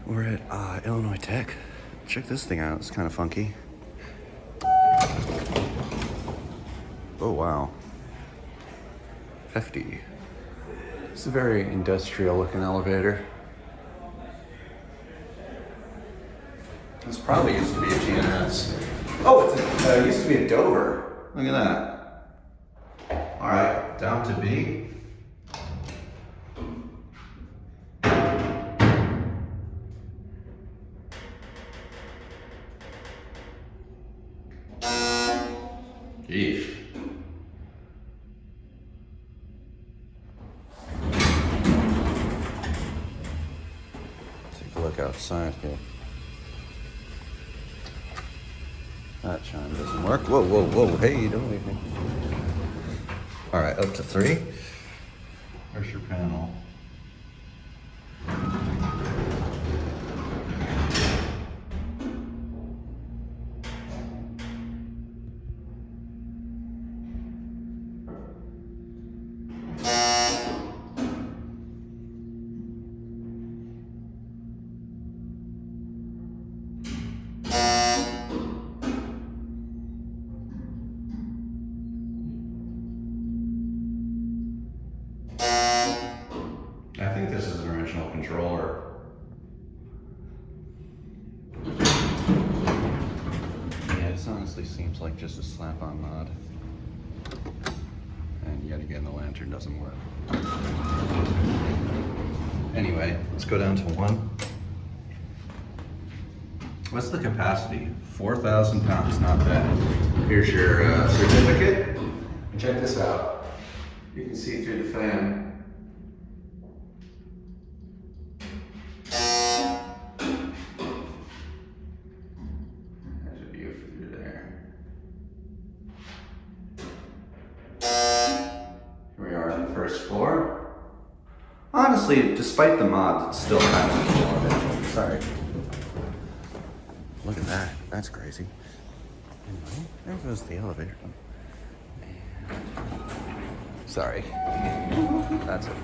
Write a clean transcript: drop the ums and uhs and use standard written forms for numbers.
We're at Illinois Tech. Check this thing out. It's kind of funky. Oh, wow. Hefty. It's a very industrial looking elevator. This probably used to be a GNS. Oh, it used to be a Dover. Look at that. All right, down to B. Yeesh. Take a look outside here. That chime doesn't work. Whoa, whoa, whoa. Hey, don't leave me. All right, up to 3. There's your panel. I think this is an original controller. Yeah, this honestly seems like just a slap-on mod. And yet again, the lantern doesn't work. Anyway, let's go down to 1. What's the capacity? 4,000 pounds, not bad. Here's your certificate. And check this out. You can see through the fan. There's a view through there. Here we are on the first floor. Honestly, despite the mods, it's still kind of an elevator. Sorry. Look at that. That's crazy. Anyway, there goes the elevator. And sorry. That's it.